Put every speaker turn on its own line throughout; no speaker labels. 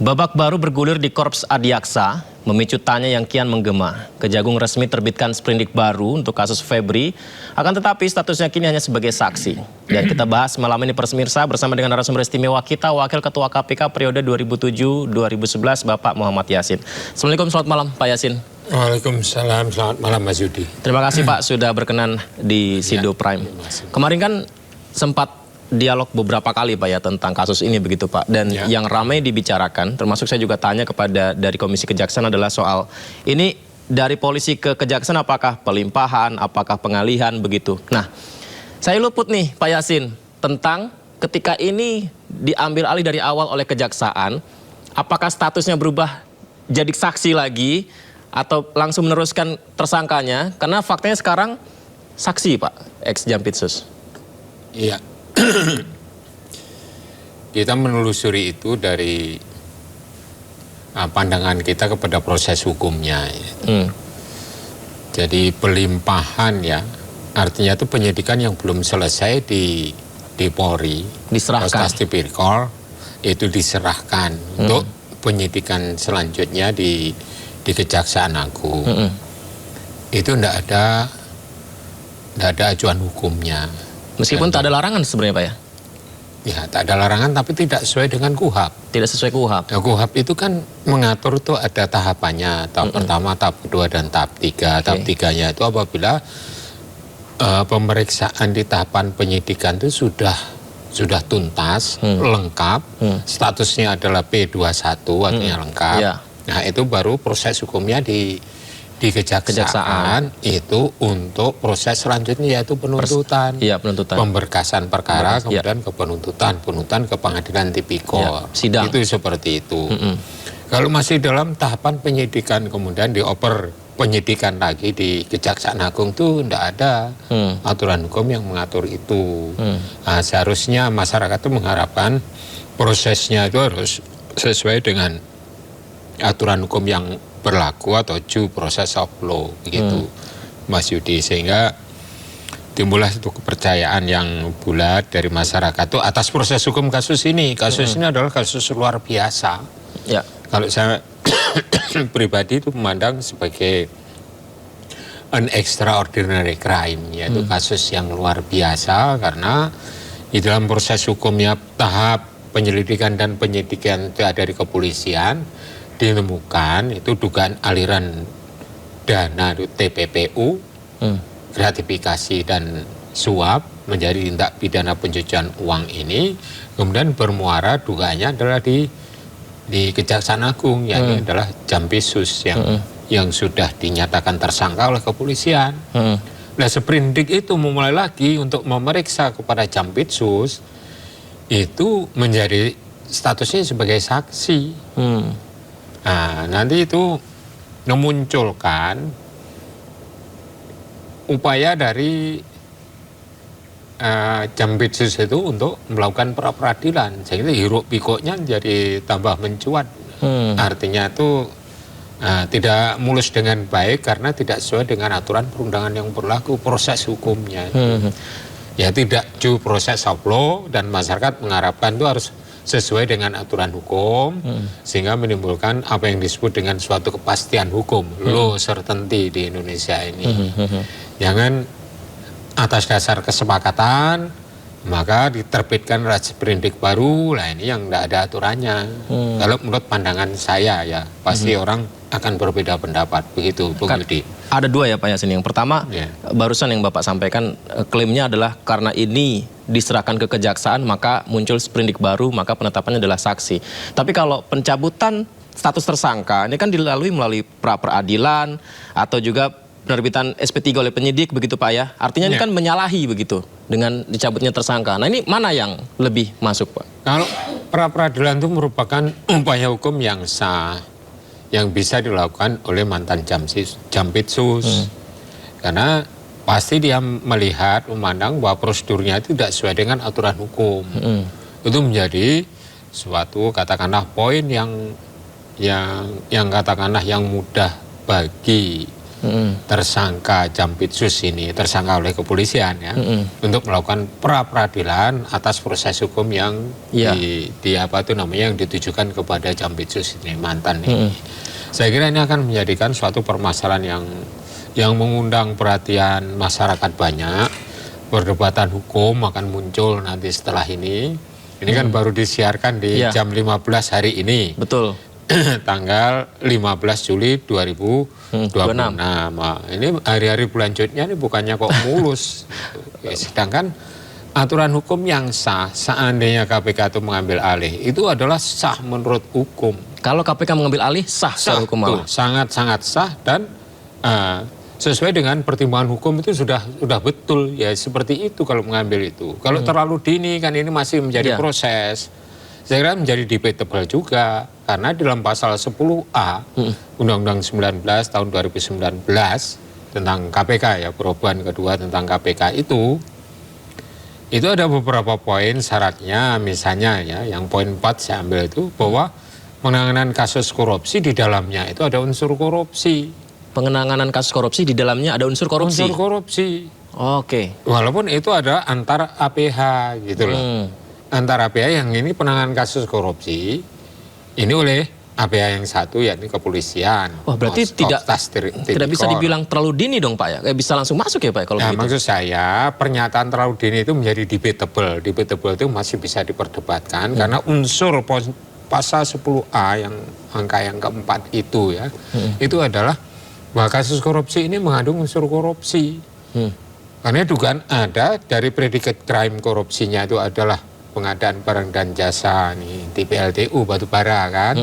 Babak baru bergulir di Korps Adiaksa, memicu tanya yang kian menggema. Kejagung resmi terbitkan sprindik baru untuk kasus Febri, akan tetapi statusnya kini hanya sebagai saksi. Dan kita bahas malam ini pemirsa bersama dengan narasumber istimewa kita, Wakil Ketua KPK periode 2007-2011, Bapak Muhammad Yasin. Assalamualaikum, selamat malam Pak Yasin.
Waalaikumsalam, selamat malam Mas Yudi.
Terima kasih Pak sudah berkenan di Sido Prime. Kemarin kan sempat dialog beberapa kali Pak ya tentang kasus ini begitu Pak, dan yang ramai dibicarakan termasuk saya juga tanya kepada dari Komisi Kejaksaan adalah soal ini dari polisi ke kejaksaan apakah pelimpahan, apakah pengalihan begitu. Nah, saya luput nih Pak Yasin tentang ketika ini diambil alih dari awal oleh kejaksaan, apakah statusnya berubah jadi saksi lagi atau langsung meneruskan tersangkanya, karena faktanya sekarang saksi Pak ex Jampitsus.
Iya. Kita menelusuri itu dari pandangan kita kepada proses hukumnya. Jadi pelimpahan ya, artinya itu penyidikan yang belum selesai di Polri,
diserahkan.
Tipikor itu diserahkan untuk penyidikan selanjutnya di Kejaksaan Agung. Itu tidak ada acuan hukumnya.
Meskipun tak ada larangan sebenarnya Pak ya?
Ya, tak ada larangan tapi tidak sesuai dengan KUHP.
Tidak sesuai KUHP.
Nah, KUHP itu kan mengatur tuh ada tahapannya. Tahap pertama, tahap kedua, dan tahap tiga. Tahap tiganya itu apabila pemeriksaan di tahapan penyidikan itu sudah tuntas, lengkap, statusnya adalah P21, artinya lengkap. Nah, itu baru proses hukumnya di Kejaksaan itu untuk proses selanjutnya yaitu penuntutan, pemberkasan perkara, kemudian ke penuntutan ke pengadilan tipikor.
Sidang.
Itu seperti itu. Kalau masih dalam tahapan penyidikan kemudian dioper penyidikan lagi di Kejaksaan Agung itu tidak ada aturan hukum yang mengatur itu. Nah, seharusnya masyarakat itu mengharapkan prosesnya itu harus sesuai dengan aturan hukum yang berlaku atau due process of law begitu Mas Yudi, sehingga timbullah itu kepercayaan yang bulat dari masyarakat itu atas proses hukum kasus ini. Kasus ini adalah kasus luar biasa. Kalau saya pribadi itu memandang sebagai an extraordinary crime, yaitu kasus yang luar biasa karena di dalam proses hukumnya tahap penyelidikan dan penyidikan itu ada di kepolisian, ditemukan itu dugaan aliran dana TPPU, gratifikasi dan suap menjadi tindak pidana pencucian uang ini, kemudian bermuara dugaannya adalah di Kejaksaan Agung, yakni adalah Jampitsus yang sudah dinyatakan tersangka oleh kepolisian. Nah, sprindik itu memulai lagi untuk memeriksa kepada Jampitsus itu menjadi statusnya sebagai saksi. Nah, nanti itu memunculkan upaya dari Jampitsus itu untuk melakukan pra-peradilan, sehingga hiruk pikuknya jadi tambah mencuat. Artinya itu tidak mulus dengan baik karena tidak sesuai dengan aturan perundangan yang berlaku proses hukumnya. Ya, tidak due process of law, dan masyarakat mengharapkan itu harus sesuai dengan aturan hukum, sehingga menimbulkan apa yang disebut dengan suatu kepastian hukum, law certainty di Indonesia ini. Jangan atas dasar kesepakatan maka diterbitkan sprindik baru, lah ini yang tidak ada aturannya. Kalau menurut pandangan saya ya, pasti orang akan berbeda pendapat begitu, Bung Yudi. Ada
dua ya Pak Yasin. Yang pertama, barusan yang Bapak sampaikan, klaimnya adalah karena ini diserahkan ke kejaksaan maka muncul sprindik baru, maka penetapannya adalah saksi. Tapi kalau pencabutan status tersangka ini kan dilalui melalui pra-peradilan atau juga penerbitan SP3 oleh penyidik begitu Pak ya. Artinya ini kan menyalahi begitu dengan dicabutnya tersangka. Nah, ini mana yang lebih masuk Pak?
Kalau pra-peradilan itu merupakan upaya hukum yang sah, yang bisa dilakukan oleh mantan Jampitsus. Karena pasti dia melihat, memandang bahwa prosedurnya itu tidak sesuai dengan aturan hukum. Itu menjadi suatu katakanlah poin yang katakanlah yang mudah bagi tersangka Jampitsus ini, tersangka oleh kepolisian ya, untuk melakukan pra-peradilan atas proses hukum yang yang ditujukan kepada Jampitsus ini, mantan ini. Saya kira ini akan menjadikan suatu permasalahan yang mengundang perhatian masyarakat banyak. Perdebatan hukum akan muncul nanti setelah ini. Ini kan baru disiarkan di jam 15 hari ini.
Betul.
Tanggal 15 Juli 2026. Nah, ini hari-hari selanjutnya ini bukannya kok mulus. Sedangkan aturan hukum yang sah seandainya KPK itu mengambil alih itu adalah sah menurut hukum.
Kalau KPK mengambil alih sah secara hukum malah.
Sangat-sangat sah dan sesuai dengan pertimbangan hukum itu sudah betul ya, seperti itu kalau mengambil itu. Kalau terlalu dini kan ini masih menjadi proses. Saya kira menjadi debatable juga karena dalam pasal 10A Undang-Undang 19 tahun 2019 tentang KPK ya, perubahan kedua tentang KPK itu ada beberapa poin syaratnya, misalnya ya yang poin 4 saya ambil itu bahwa penanganan kasus korupsi di dalamnya itu ada unsur korupsi.
Pengenangan kasus korupsi di dalamnya ada unsur korupsi.
Unsur korupsi.
Oke.
Walaupun itu ada antar APH gitu loh. Antar APH yang ini penanganan kasus korupsi ini oleh APH yang satu yakni kepolisian.
Wah, berarti tidak bisa dibilang terlalu dini dong Pak ya? Kayak bisa langsung masuk ya Pak kalau begitu?
Maksud saya pernyataan terlalu dini itu menjadi debatable. Debatable itu masih bisa diperdebatkan karena unsur pasal 10A yang angka yang keempat itu ya, itu adalah bahwa kasus korupsi ini mengandung unsur korupsi. Karena dugaan ada dari predikat crime korupsinya itu adalah pengadaan barang dan jasa nih, di PLTU Batubara kan,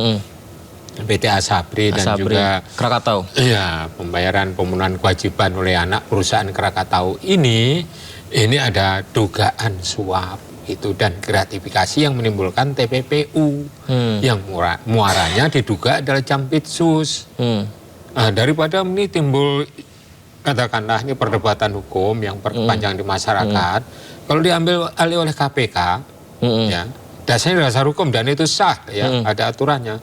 PT Asabri dan juga
Krakatau.
Iya, pembayaran pemenuhan kewajiban oleh anak perusahaan Krakatau ini ada dugaan suap itu dan gratifikasi yang menimbulkan TPPU yang muaranya diduga adalah Jampitsus. Daripada ini timbul katakanlah ini perdebatan hukum yang berpanjang di masyarakat, kalau diambil alih oleh KPK, ya dasarnya dasar hukum dan itu sah, ya ada aturannya,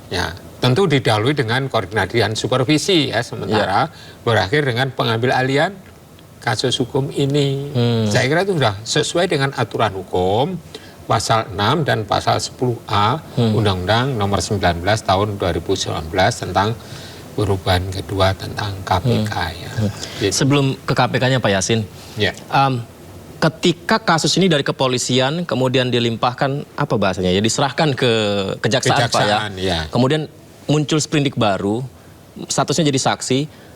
ya tentu didahului dengan koordinasi dan supervisi, ya sementara berakhir dengan pengambil alihan kasus hukum ini. Saya kira itu sudah sesuai dengan aturan hukum pasal 6 dan pasal 10A Undang-Undang nomor 19 tahun 2019 tentang perubahan kedua tentang KPK ya.
Sebelum ke KPK-nya Pak Yasin, ketika kasus ini dari kepolisian kemudian dilimpahkan apa bahasanya ya, diserahkan ke kejaksaan Pak ya. Kemudian muncul sprindik baru, statusnya jadi saksi.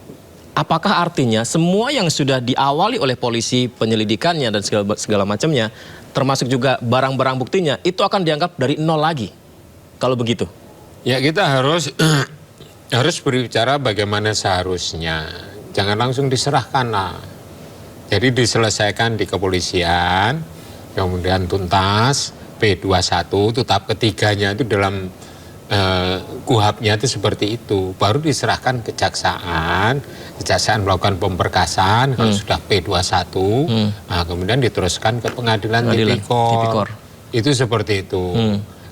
Apakah artinya semua yang sudah diawali oleh polisi penyelidikannya dan segala macamnya, termasuk juga barang-barang buktinya, itu akan dianggap dari nol lagi kalau begitu?
Ya kita harus berbicara bagaimana seharusnya, jangan langsung diserahkan lah. Jadi diselesaikan di kepolisian, kemudian tuntas, P21 itu tahap ketiganya itu dalam KUHAP-nya itu seperti itu, baru diserahkan kejaksaan melakukan pemberkasan, kalau sudah P21, nah, kemudian diteruskan ke pengadilan tipikor. Itu seperti itu.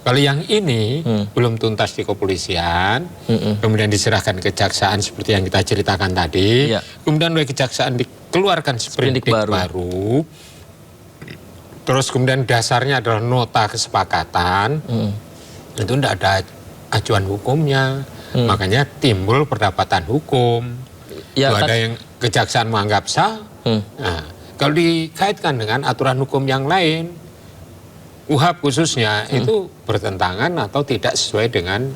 Kalau yang ini belum tuntas di kepolisian, kemudian diserahkan kejaksaan seperti yang kita ceritakan tadi, kemudian oleh kejaksaan dikeluarkan sprindik baru, terus kemudian dasarnya adalah nota kesepakatan, itu tidak ada acuan hukumnya, makanya timbul perdebatan hukum. Ada yang kejaksaan menganggap sah, nah, kalau dikaitkan dengan aturan hukum yang lain, KUHAP khususnya itu bertentangan atau tidak sesuai dengan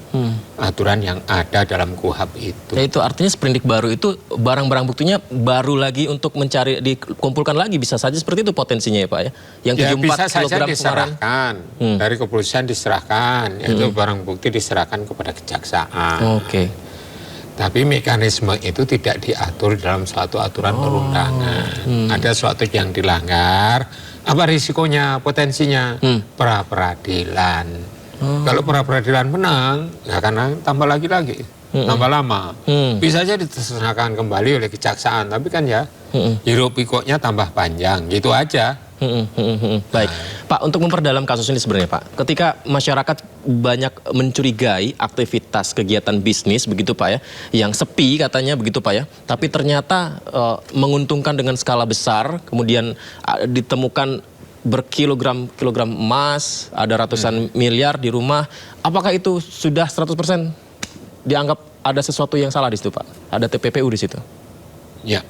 aturan yang ada dalam KUHAP itu.
Ya, itu artinya sprindik baru itu barang-barang buktinya baru lagi untuk mencari dikumpulkan lagi, bisa saja seperti itu potensinya ya Pak ya. Yang 74
bisa saja
kilogram
diserahkan dari kepolisian diserahkan, yaitu barang bukti diserahkan kepada kejaksaan. Tapi mekanisme itu tidak diatur dalam suatu aturan perundangan. Ada suatu yang dilanggar. Apa risikonya, potensinya? Pra-peradilan. Kalau pra-peradilan menang, ya akan tambah lagi, tambah lama. Bisa saja ditersangkakan kembali oleh kejaksaan, tapi kan ya hiruk pikuknya tambah panjang, gitu aja.
Baik, Pak, untuk memperdalam kasus ini sebenarnya Pak, ketika masyarakat banyak mencurigai aktivitas kegiatan bisnis begitu Pak ya, yang sepi katanya begitu Pak ya, tapi ternyata menguntungkan dengan skala besar, kemudian ditemukan berkilogram-kilogram emas, ada ratusan miliar di rumah, apakah itu sudah 100% dianggap ada sesuatu yang salah di situ Pak? Ada TPPU di situ?
Ya,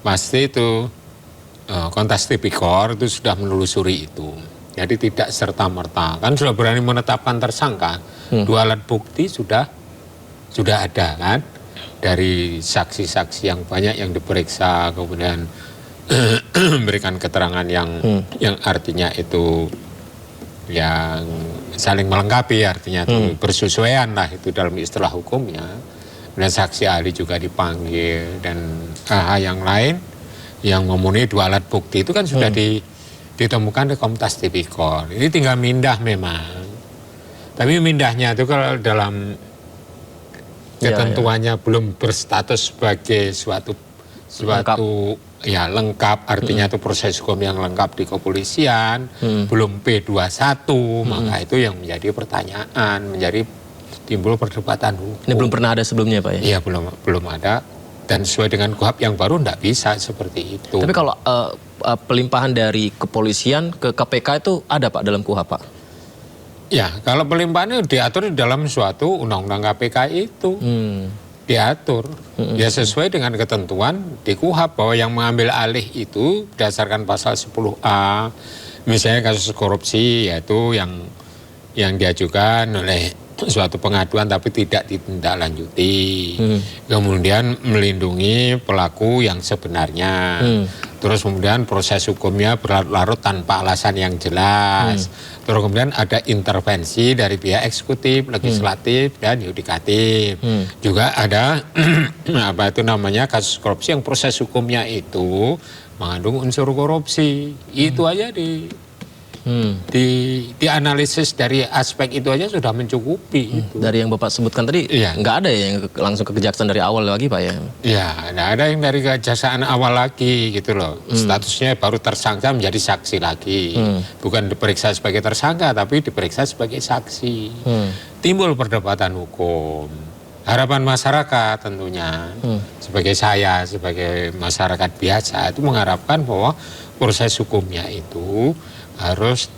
pasti itu Kompas Tipikor itu sudah menelusuri itu. Jadi tidak serta-merta, kan sudah berani menetapkan tersangka, 2 alat bukti sudah ada kan, dari saksi-saksi yang banyak yang diperiksa, kemudian memberikan keterangan yang artinya itu yang saling melengkapi, artinya itu bersesuaian lah itu dalam istilah hukumnya. Dan saksi ahli juga dipanggil dan hal yang lain yang memenuhi 2 alat bukti itu kan sudah ditemukan di Kompas Tipikor. Ini tinggal mindah memang. Tapi mindahnya itu kalau dalam ketentuannya belum berstatus sebagai suatu ya lengkap, artinya itu proses hukum yang lengkap di kepolisian, belum P21, maka itu yang menjadi pertanyaan, menjadi timbul perdebatan hukum.
Ini belum pernah ada sebelumnya Pak ya?
Iya, belum ada, dan sesuai dengan KUHP yang baru tidak bisa seperti itu.
Tapi kalau pelimpahan dari kepolisian ke KPK itu ada Pak dalam KUHP Pak?
Ya, kalau pelimpahannya diatur di dalam suatu undang-undang KPK itu. Diatur, ya sesuai dengan ketentuan di KUHP bahwa yang mengambil alih itu berdasarkan pasal 10A, misalnya kasus korupsi, yaitu yang diajukan oleh suatu pengaduan tapi tidak ditindaklanjuti, kemudian melindungi pelaku yang sebenarnya, terus kemudian proses hukumnya berlarut-larut tanpa alasan yang jelas, terus kemudian ada intervensi dari pihak eksekutif, legislatif, dan yudikatif. Juga ada apa itu namanya kasus korupsi yang proses hukumnya itu mengandung unsur korupsi. Itu aja dianalisis dari aspek itu aja sudah mencukupi. Itu.
Dari yang Bapak sebutkan tadi, nggak ada ya yang langsung ke kejaksaan dari awal lagi Pak ya?
Ya, nggak ada yang dari kejaksaan awal lagi gitu loh. Statusnya baru tersangka menjadi saksi lagi. Bukan diperiksa sebagai tersangka, tapi diperiksa sebagai saksi. Timbul perdebatan hukum. Harapan masyarakat tentunya, sebagai saya, sebagai masyarakat biasa, itu mengharapkan bahwa proses hukumnya itu harus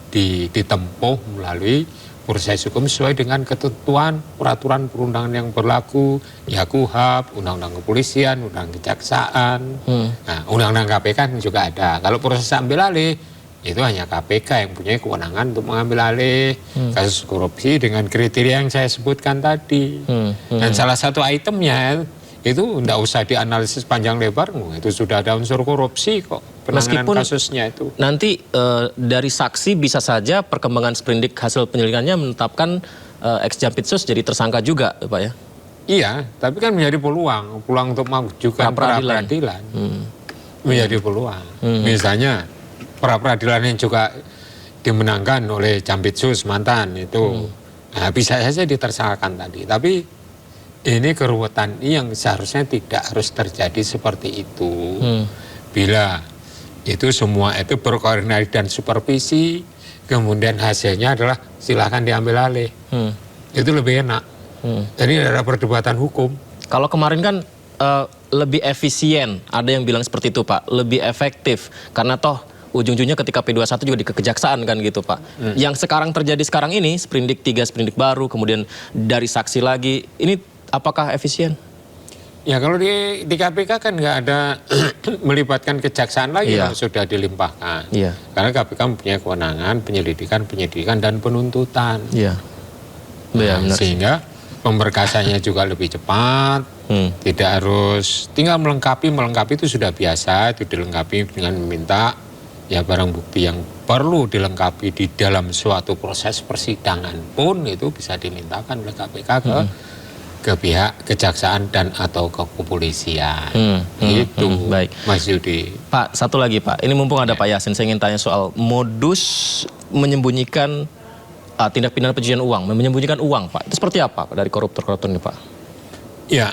ditempuh melalui proses hukum sesuai dengan ketentuan peraturan perundangan yang berlaku, ya KUHP, undang-undang kepolisian, undang-undang kejaksaan, nah undang-undang KPK juga ada. Kalau proses ambil alih itu hanya KPK yang punya kewenangan untuk mengambil alih kasus korupsi dengan kriteria yang saya sebutkan tadi. Dan salah satu itemnya itu tidak usah dianalisis panjang lebar, itu sudah ada unsur korupsi kok penanganan
meskipun
kasusnya itu.
Nanti dari saksi bisa saja perkembangan sprindik hasil penyelidikannya menetapkan ex-Jampitsus jadi tersangka juga Pak ya?
Iya, tapi kan menjadi peluang untuk mengajukan pra-peradilan. Menjadi peluang. Misalnya pra-peradilan yang juga dimenangkan oleh Jampitsus mantan itu nah, bisa saja ditersangkakan tadi. Tapi ini keruwetan ini yang seharusnya tidak harus terjadi seperti itu. Bila itu semua itu berkoordinasi dan supervisi, kemudian hasilnya adalah silakan diambil alih. Itu lebih enak. Jadi ada perdebatan hukum.
Kalau kemarin kan lebih efisien, ada yang bilang seperti itu Pak, lebih efektif. Karena toh ujung-ujungnya ketika P21 juga di kejaksaan kan gitu Pak. Yang sekarang terjadi sekarang ini, sprindik 3, sprindik baru, kemudian dari saksi lagi, ini apakah efisien?
Ya kalau di KPK kan nggak ada melibatkan kejaksaan lagi kalau sudah dilimpahkan. Karena KPK mempunyai kewenangan penyidikan dan penuntutan. Sehingga pemberkasannya juga lebih cepat, tidak harus tinggal melengkapi itu sudah biasa, itu dilengkapi dengan meminta ya barang bukti yang perlu dilengkapi di dalam suatu proses persidangan pun itu bisa dimintakan oleh KPK ke pihak kejaksaan dan atau ke kepolisian. Itu
baik.
Mas Yudi.
Pak, satu lagi Pak, ini mumpung ada Pak Yasin, saya ingin tanya soal modus menyembunyikan tindak pidana pencucian uang, menyembunyikan uang Pak. Itu seperti apa Pak dari koruptor-koruptor ini Pak?
Ya,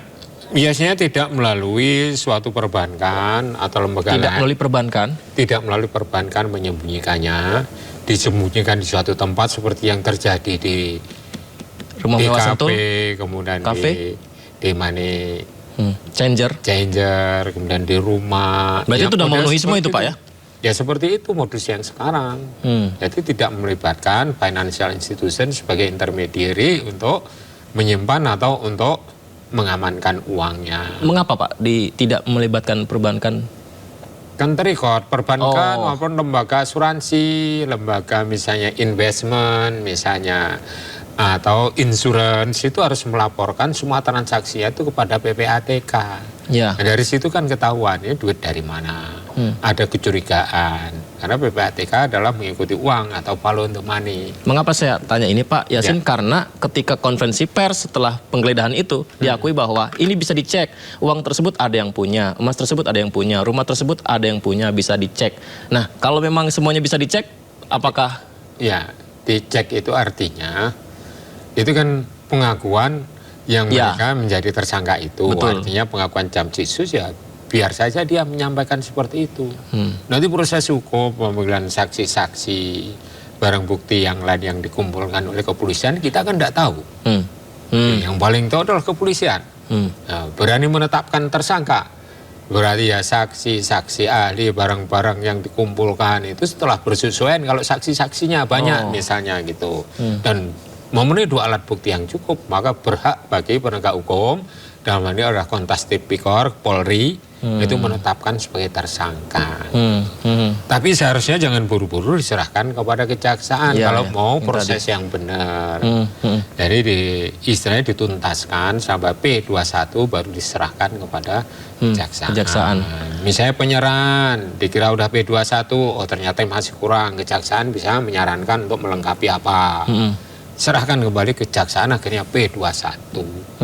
Biasanya tidak melalui suatu perbankan atau lembaga
Tidak melalui perbankan?
Tidak melalui perbankan menyembunyikannya, disembunyikan di suatu tempat seperti yang terjadi di
Rumah mewah Sentul?
Kemudian
Kafe?
di Money
Changer?
kemudian di rumah.
Berarti itu udah memenuhi semua itu Pak ya?
Ya seperti itu modus yang sekarang. Jadi tidak melibatkan financial institution sebagai intermediary untuk menyimpan atau untuk mengamankan uangnya.
Mengapa Pak tidak melibatkan perbankan?
Kan terikot perbankan maupun lembaga asuransi, lembaga misalnya investment misalnya atau insurance itu harus melaporkan semua transaksinya itu kepada PPATK.
Ya.
Nah, dari situ kan ketahuan ini duit dari mana. Ada kecurigaan karena PPATK adalah mengikuti uang atau follow the money.
Mengapa saya tanya ini Pak Yasin?
Ya.
Karena ketika konferensi pers setelah penggeledahan itu diakui bahwa ini bisa dicek, uang tersebut ada yang punya, emas tersebut ada yang punya, rumah tersebut ada yang punya, bisa dicek. Nah kalau memang semuanya bisa dicek, apakah?
Ya, dicek itu artinya itu kan pengakuan yang mereka menjadi tersangka itu.
Betul.
Artinya pengakuan Jamsisus ya biar saja dia menyampaikan seperti itu. Nanti proses hukum, pemanggilan saksi-saksi, barang bukti yang lain yang dikumpulkan oleh kepolisian kita kan tidak tahu. Yang paling tahu adalah kepolisian. Nah, berani menetapkan tersangka. Berarti ya saksi-saksi ahli, barang-barang yang dikumpulkan itu setelah bersesuaian kalau saksi-saksinya banyak misalnya gitu. Dan memenuhi 2 alat bukti yang cukup, maka berhak bagi penegak hukum dalam hal ini adalah Kontas Tipikor, Polri itu menetapkan sebagai tersangka. Tapi seharusnya jangan buru-buru diserahkan kepada kejaksaan kalau mau proses yang benar. Jadi istilahnya dituntaskan sampai P21 baru diserahkan kepada kejaksaan. Misalnya penyerahan dikira udah P21, oh ternyata masih kurang, kejaksaan bisa menyarankan untuk melengkapi apa. Serahkan kembali kejaksaan akhirnya P21.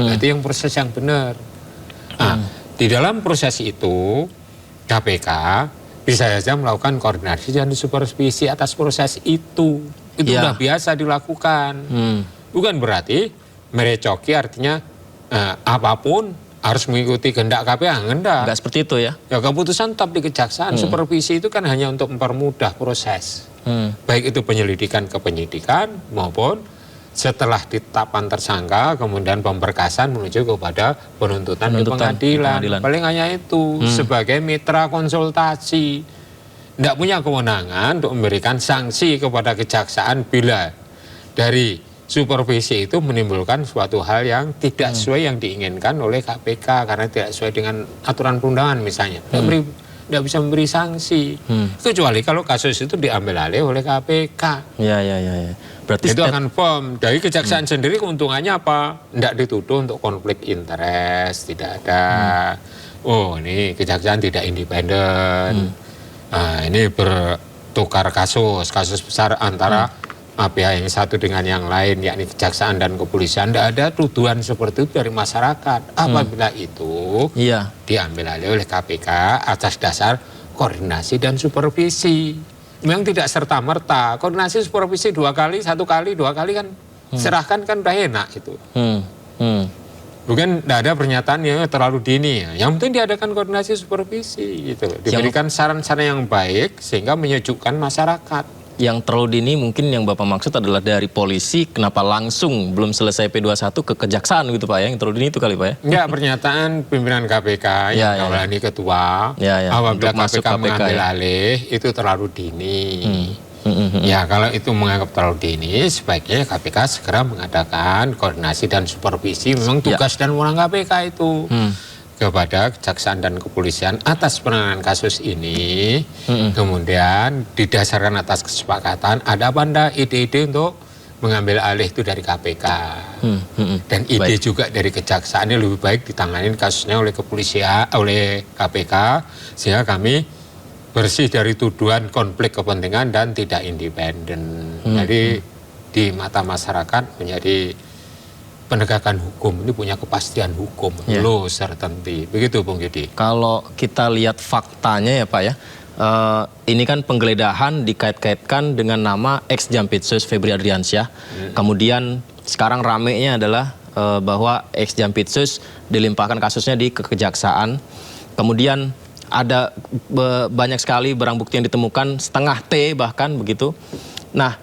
Berarti yang proses yang benar. Nah, di dalam proses itu KPK bisa saja melakukan koordinasi dan supervisi atas proses itu. Itu sudah biasa dilakukan. Bukan berarti merecoki artinya apapun harus mengikuti kehendak KPK.
Enggak seperti itu ya?
Ya keputusan tetap di kejaksaan. Supervisi itu kan hanya untuk mempermudah proses. Baik itu penyelidikan ke penyidikan maupun setelah ditetapkan tersangka, kemudian pemberkasan menuju kepada penuntutan di pengadilan. Paling hanya itu, sebagai mitra konsultasi. Tidak punya kewenangan untuk memberikan sanksi kepada kejaksaan bila dari supervisi itu menimbulkan suatu hal yang tidak sesuai yang diinginkan oleh KPK, karena tidak sesuai dengan aturan perundangan misalnya. Tidak bisa memberi sanksi. Kecuali kalau kasus itu diambil alih oleh KPK.
Ya. Berarti
itu akan firm. Dari kejaksaan sendiri keuntungannya apa? Tidak dituduh untuk konflik interest, tidak ada. Oh ini kejaksaan tidak independen. Nah, ini bertukar kasus besar antara pihak yang satu dengan yang lain, yakni kejaksaan dan kepolisian. Tidak ada tuduhan seperti itu dari masyarakat. Apabila itu diambil alih oleh KPK atas dasar koordinasi dan supervisi. Memang tidak serta-merta, koordinasi supervisi 2 kali, 1 kali, 2 kali kan serahkan kan udah enak itu. Bukan tidak ada pernyataan yang terlalu dini. Yang penting diadakan koordinasi supervisi gitu. Diberikan saran-saran yang baik sehingga menyejukkan masyarakat.
Yang terlalu dini mungkin yang Bapak maksud adalah dari polisi, kenapa langsung belum selesai P21 ke kejaksaan gitu Pak ya, yang terlalu dini itu kali Pak ya?
Ya, pernyataan pimpinan KPK yang ini ketua, apabila KPK mengambil alih itu terlalu dini. Ya, kalau itu menganggap terlalu dini, sebaiknya KPK segera mengadakan koordinasi dan supervisi, memang tugas dan wewenang KPK itu. Kepada kejaksaan dan kepolisian atas penanganan kasus ini, kemudian didasarkan atas kesepakatan ada apa anda ide-ide untuk mengambil alih itu dari KPK dan ide juga dari kejaksaan ini lebih baik ditangani kasusnya oleh kepolisian, oleh KPK sehingga kami bersih dari tuduhan konflik kepentingan dan tidak independen. Jadi di mata masyarakat menjadi penegakan hukum ini punya kepastian hukum, loh tertentu. Begitu Bung Yudi.
Kalau kita lihat faktanya ya Pak ya, ini kan penggeledahan dikait-kaitkan dengan nama ex Jampitsus Febri Adriansyah. Kemudian sekarang ramenya adalah bahwa ex Jampitsus dilimpahkan kasusnya di kejaksaan. Kemudian ada banyak sekali barang bukti yang ditemukan, setengah T bahkan begitu. Nah,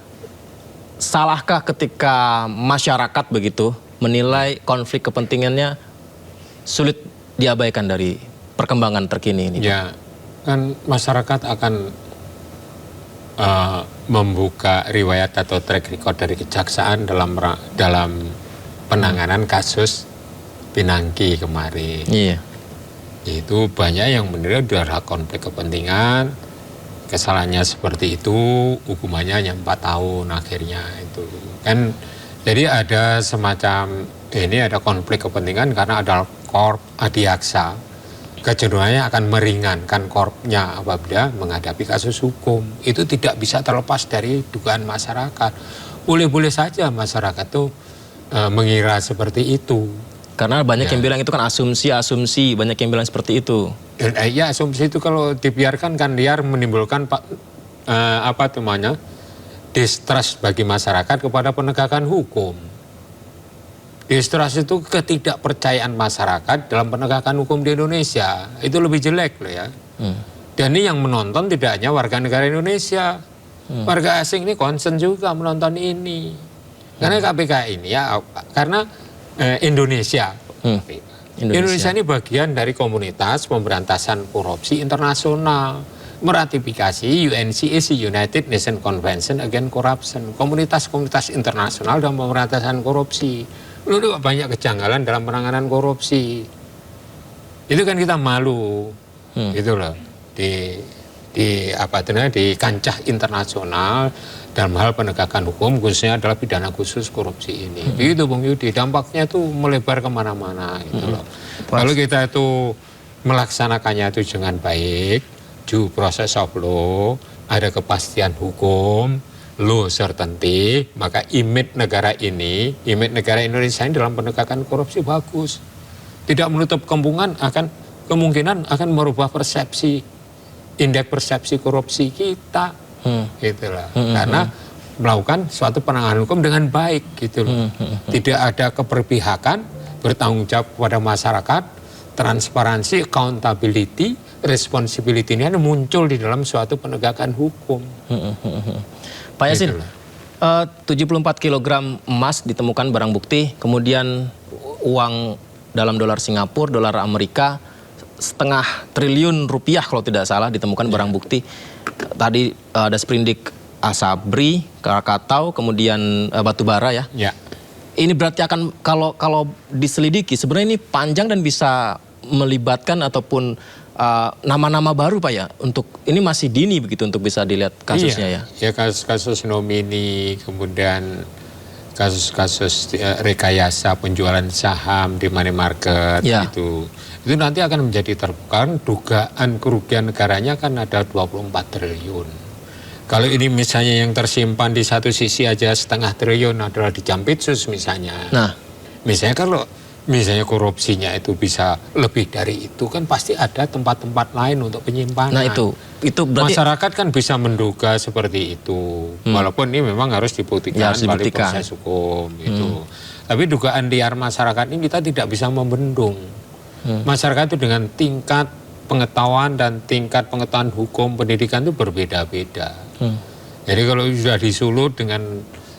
salahkah ketika masyarakat begitu menilai konflik kepentingannya sulit diabaikan dari perkembangan terkini ini?
Ya, kan masyarakat akan membuka riwayat atau track record dari kejaksaan dalam penanganan kasus Pinangki kemarin.
Iya.
Itu banyak yang menilai ada konflik kepentingan, kesalahannya seperti itu, hukumannya hanya 4 tahun akhirnya itu kan. Jadi ada semacam ini ada konflik kepentingan karena ada korp adiaksa, kecenderungannya akan meringankan korpnya apabila menghadapi kasus hukum. Itu tidak bisa terlepas dari dugaan masyarakat. Boleh-boleh saja masyarakat tuh mengira seperti itu.
Karena banyak yang bilang itu kan asumsi, banyak yang bilang seperti itu.
Ya, asumsi itu kalau dibiarkan kan liar menimbulkan distrust bagi masyarakat kepada penegakan hukum. Distrust itu ketidakpercayaan masyarakat dalam penegakan hukum di Indonesia. Itu lebih jelek loh ya. Dan ini yang menonton tidak hanya warga negara Indonesia. Warga asing ini concern juga menonton ini. Karena KPK ini ya, karena Indonesia ini bagian dari komunitas pemberantasan korupsi internasional, meratifikasi UNCAC, United Nations Convention Against Corruption, komunitas-komunitas internasional dalam pemberantasan korupsi. Lalu banyak kejanggalan dalam penanganan korupsi. Itu kan kita malu, gitu loh, di kancah internasional dalam hal penegakan hukum, khususnya adalah pidana khusus korupsi ini. Begitu Bung Yudi, dampaknya itu melebar kemana-mana gitu loh. Kalau kita itu melaksanakannya itu dengan baik, due process of law, ada kepastian hukum, law certainty, maka image negara Indonesia ini dalam penegakan korupsi bagus. Tidak menutup kemungkinan akan merubah persepsi, indeks persepsi korupsi kita. Gitulah. Karena melakukan suatu penanganan hukum dengan baik gitu loh. Tidak ada keberpihakan, bertanggung jawab kepada masyarakat, transparansi, accountability, responsibility ini muncul di dalam suatu penegakan hukum.
Pak Yasin, 74 kg emas ditemukan barang bukti, kemudian uang dalam dolar Singapura, dolar Amerika, $0,5 triliun kalau tidak salah ditemukan barang bukti. Tadi ada sprindik Asabri, Krakatau, kemudian batubara ya. Ini berarti akan kalau diselidiki sebenarnya ini panjang dan bisa melibatkan ataupun nama-nama baru Pak ya. Untuk ini masih dini begitu untuk bisa dilihat kasusnya ya.
Ya kasus nomini, kemudian kasus-kasus rekayasa penjualan saham di money market itu nanti akan menjadi terbuka. Dugaan kerugian negaranya kan ada 24 triliun. Kalau ini misalnya yang tersimpan di satu sisi aja $0,5 triliun adalah di Jampitsus misalnya.
Nah,
misalnya kalau korupsinya itu bisa lebih dari itu kan pasti ada tempat-tempat lain untuk penyimpanan.
Nah itu berarti
masyarakat kan bisa menduga seperti itu. Walaupun ini memang harus dibuktikan melalui proses hukum itu. Tapi dugaan liar masyarakat ini kita tidak bisa membendung. Masyarakat itu dengan tingkat pengetahuan dan tingkat pengetahuan hukum pendidikan itu berbeda-beda. Jadi kalau sudah disulut dengan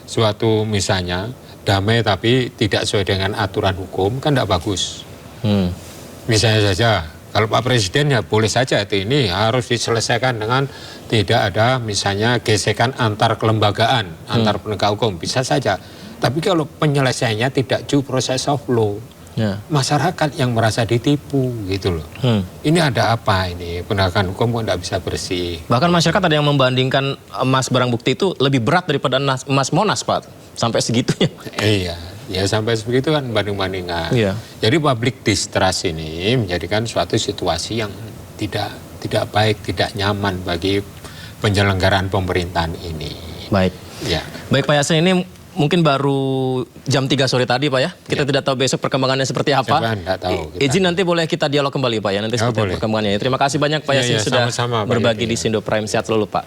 suatu misalnya damai tapi tidak sesuai dengan aturan hukum kan tidak bagus. Misalnya saja kalau Pak Presiden ya boleh saja itu ini harus diselesaikan dengan tidak ada misalnya gesekan antar kelembagaan, antar penegak hukum, bisa saja. Tapi kalau penyelesaiannya tidak due process of law, masyarakat yang merasa ditipu gitu loh. Ini ada apa ini? Penegakan hukum kok tidak bisa bersih.
Bahkan masyarakat ada yang membandingkan emas barang bukti itu lebih berat daripada emas Monas Pak. Sampai segitunya.
Iya, ya sampai segitu kan banding-bandingan. Jadi public distrust ini menjadikan suatu situasi yang tidak baik, tidak nyaman bagi penyelenggaraan pemerintahan ini.
Baik.
Ya.
Baik Pak Yasin, ini mungkin baru jam 3 sore tadi Pak ya. Kita tidak tahu besok perkembangannya seperti apa.
Tidak tahu.
Izin nanti boleh kita dialog kembali Pak ya. Nanti seperti perkembangannya. Terima kasih banyak Pak Yasin sudah berbagi di Sindo Prime. Sehat selalu Pak.